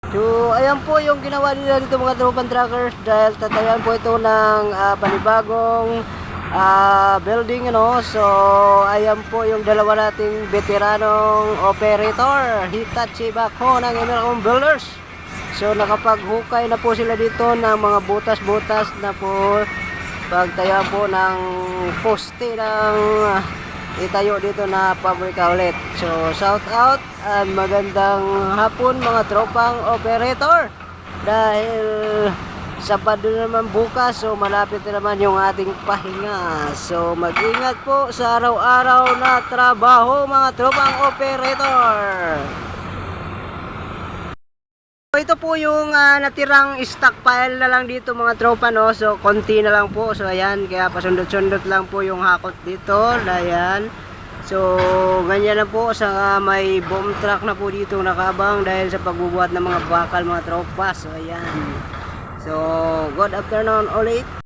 So, ayan po yung ginawa nila dito mga tropang truckers dahil tatayan po ito ng panibagong building, ano. So, ayan po yung dalawa nating veteranong operator, Hitachi Bako ng Emerald Builders. So, nakapaghukay na po sila dito ng mga butas-butas na po pagtayo po ng poste ng itayo dito na pabrika ulit. So shout out at magandang hapon mga tropang operator, dahil Sabado naman bukas, so malapit na naman yung ating pahinga. So mag-ingat po sa araw-araw na trabaho mga tropang operator. Ito po yung natirang stockpile na lang dito mga tropa, no. So konti na lang po. So ayan, kaya pasundot-sundot lang po yung hakot dito. Ayan. So ganyan na po, sa may bomb truck na po dito nakabang dahil sa pagbubuhat ng mga bakal mga tropa. So ayan. So good afternoon ulit.